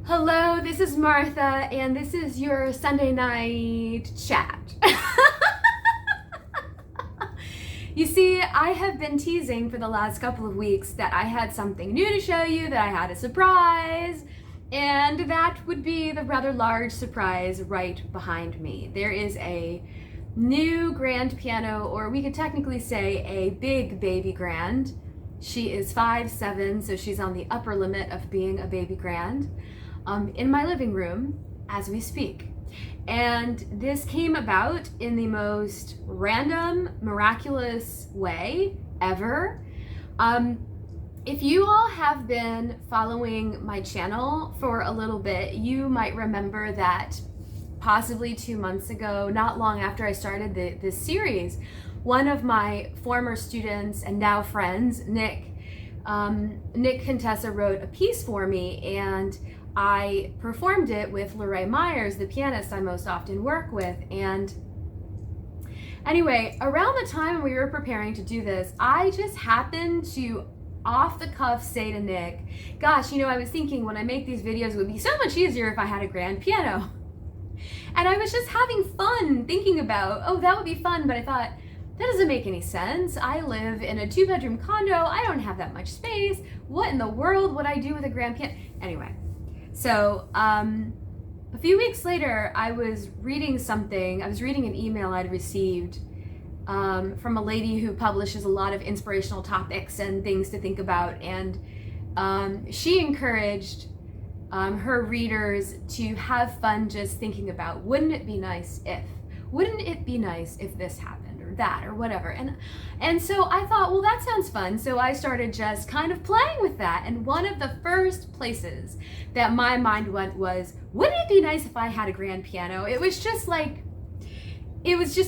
Hello, this is Martha, and this is your Sunday night chat. You see, I have been teasing for the last couple of weeks that I had something new to show you, that I had a surprise, and that would be the rather large surprise right behind me. There is a new grand piano, or we could technically say a big baby grand. She is 5'7", so she's on the upper limit of being a baby grand. In my living room as we speak. And this came about in the most random, miraculous way ever. If you all have been following my channel for a little bit, you might remember that possibly 2 months ago, not long after I started this series, one of my former students and now friends, Nick Contessa, wrote a piece for me, and I performed it with Lorraine Myers, the pianist I most often work with. And anyway, around the time we were preparing to do this, I just happened to off the cuff say to Nick, gosh, I was thinking when I make these videos, it would be so much easier if I had a grand piano. And I was just having fun thinking about, oh, that would be fun, but I thought, that doesn't make any sense. I live in a 2-bedroom condo. I don't have that much space. What in the world would I do with a grand piano? Anyway. So a few weeks later, I was reading an email I'd received from a lady who publishes a lot of inspirational topics and things to think about. And she encouraged her readers to have fun just thinking about, wouldn't it be nice if this happened? That or whatever, and so I thought, well, that sounds fun. So I started just kind of playing with that, and one of the first places that my mind went was, wouldn't it be nice if I had a grand piano? It was just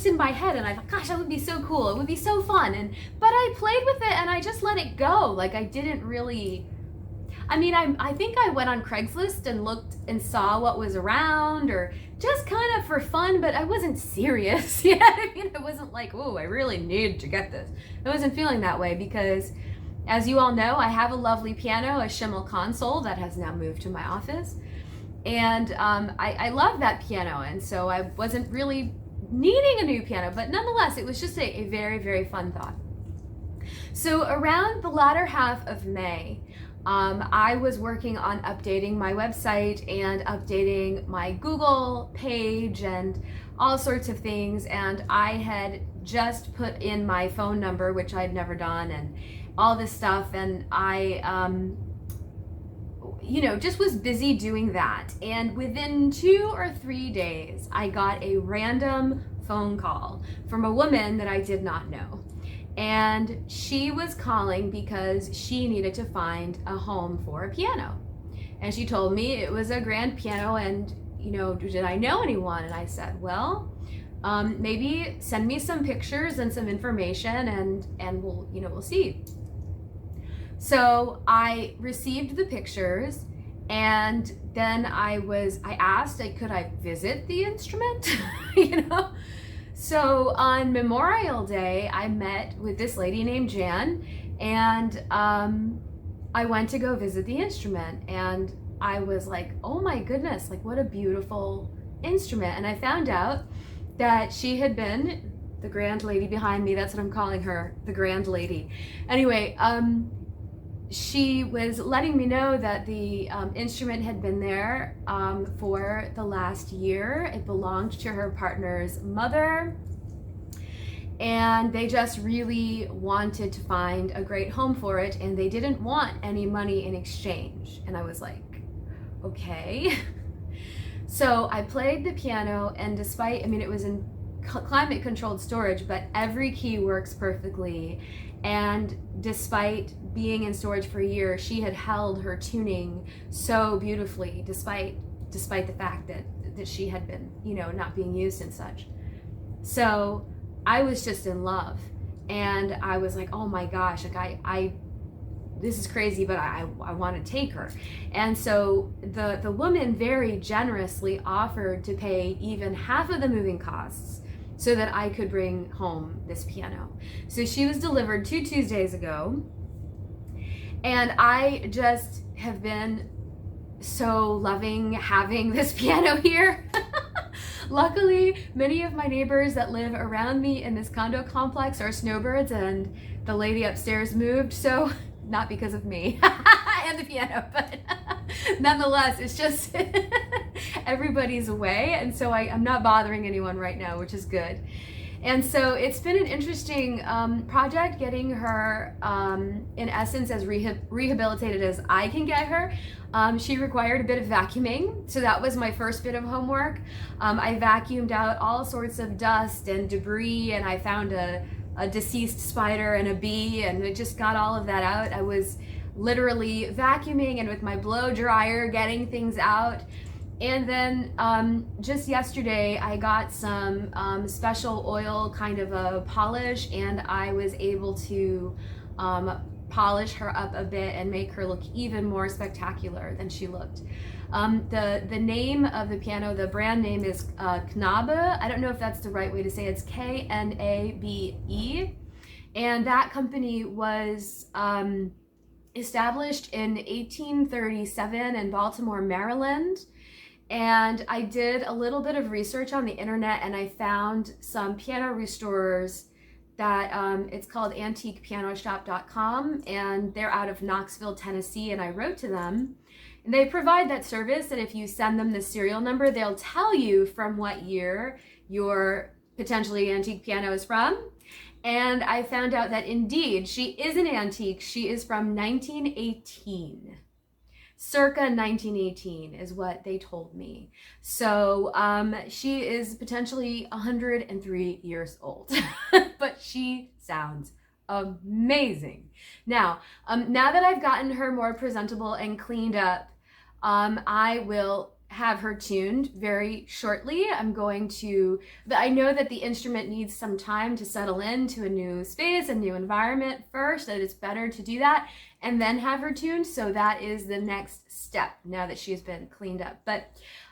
in my head, and I thought, gosh, that would be so cool, it would be so fun. But I played with it and I just let it go. Like, I didn't really, I think I went on Craigslist and looked and saw what was around, or just kind of for fun, but I wasn't serious. You know what I mean? It wasn't like, oh, I really need to get this. I wasn't feeling that way because, as you all know, I have a lovely piano, a Schimmel console that has now moved to my office. And I love that piano, and so I wasn't really needing a new piano, but nonetheless, it was just a very, very fun thought. So around the latter half of May, I was working on updating my website and updating my Google page and all sorts of things, and I had just put in my phone number, which I'd never done, and all this stuff, and I just was busy doing that. And within 2 or 3 days, I got a random phone call from a woman that I did not know. And she was calling because she needed to find a home for a piano. And she told me it was a grand piano, and, did I know anyone? And I said, well, maybe send me some pictures and some information, and we'll see. So I received the pictures, and then I asked, could I visit the instrument? So on Memorial Day, I met with this lady named Jan, and I went to go visit the instrument, and I was like, oh my goodness, like, what a beautiful instrument. And I found out that she had been the grand lady behind me. That's what I'm calling her, the grand lady. Anyway, she was letting me know that the instrument had been there for the last year. It belonged to her partner's mother, and they just really wanted to find a great home for it, and they didn't want any money in exchange. And I was like, okay. So I played the piano, and despite, it was in climate controlled storage, but every key works perfectly. And despite being in storage for a year, she had held her tuning so beautifully, despite the fact that she had been, not being used and such. So I was just in love, and I was like, oh my gosh, like this is crazy, but I want to take her. And so the woman very generously offered to pay even half of the moving costs so that I could bring home this piano. So she was delivered 2 Tuesdays ago, and I just have been so loving having this piano here. Luckily, many of my neighbors that live around me in this condo complex are snowbirds, and the lady upstairs moved, so not because of me and the piano, but nonetheless, it's just everybody's away, and so I'm not bothering anyone right now, which is good. And so it's been an interesting project getting her, in essence, as rehabilitated as I can get her. She required a bit of vacuuming, so that was my first bit of homework. I vacuumed out all sorts of dust and debris, and I found a deceased spider and a bee, and I just got all of that out. I was literally vacuuming and with my blow dryer getting things out. And then just yesterday I got some special oil kind of a polish, and I was able to polish her up a bit and make her look even more spectacular than she looked. The name of the piano, the brand name is Knabe. I don't know if that's the right way to say it. It's Knabe. And that company was established in 1837 in Baltimore, Maryland. And I did a little bit of research on the internet, and I found some piano restorers that it's called antiquepianoshop.com, and they're out of Knoxville, Tennessee, and I wrote to them. And they provide that service, and if you send them the serial number, they'll tell you from what year your potentially antique piano is from. And I found out that indeed, she is an antique. She is from 1918. Circa 1918 is what they told me. So she is potentially 103 years old, but she sounds amazing. Now that I've gotten her more presentable and cleaned up, I will have her tuned very shortly. But I know that the instrument needs some time to settle into a new space, a new environment first, that it's better to do that and then have her tuned. So that is the next step now that she's been cleaned up. But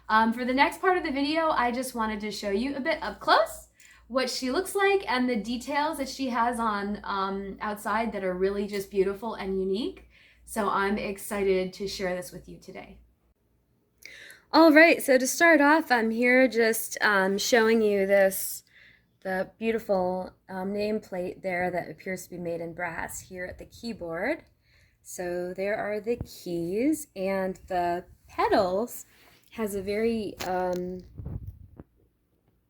for the next part of the video, I just wanted to show you a bit up close what she looks like and the details that she has on outside that are really just beautiful and unique. So I'm excited to share this with you today. All right, so to start off, I'm here just showing you the beautiful nameplate there that appears to be made in brass here at the keyboard. So there are the keys, and the pedals has a very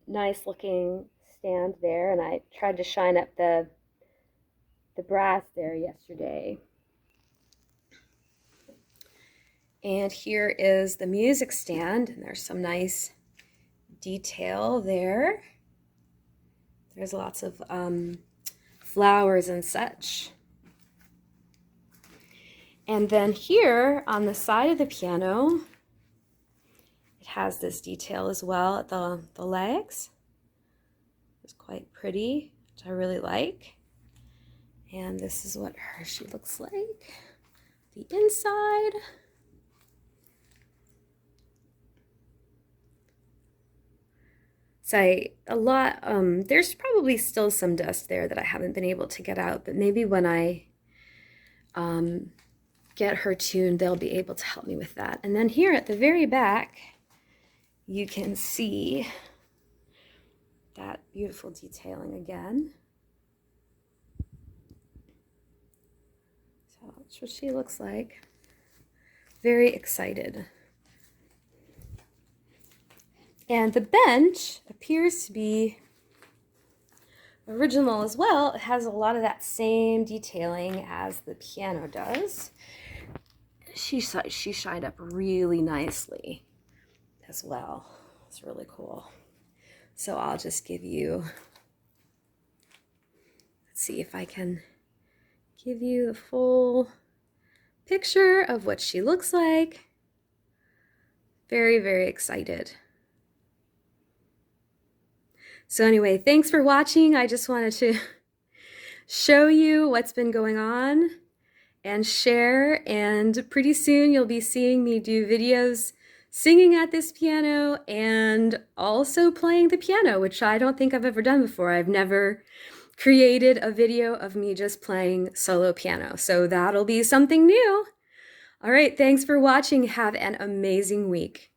nice looking stand there, and I tried to shine up the brass there yesterday. And here is the music stand, and there's some nice detail there. There's lots of flowers and such. And then here on the side of the piano, it has this detail as well at the legs. It's quite pretty, which I really like. And this is what she looks like. The inside. So there's probably still some dust there that I haven't been able to get out, but maybe when I get her tuned, they'll be able to help me with that. And then here at the very back, you can see that beautiful detailing again. So that's what she looks like. Very excited. And the bench appears to be original as well. It has a lot of that same detailing as the piano does. She shined up really nicely as well. It's really cool. So I'll just give you, let's see if I can give you the full picture of what she looks like. Very, very excited. So anyway, thanks for watching. I just wanted to show you what's been going on and share, and pretty soon you'll be seeing me do videos singing at this piano and also playing the piano, which I don't think I've ever done before. I've never created a video of me just playing solo piano, so that'll be something new. All right, thanks for watching. Have an amazing week.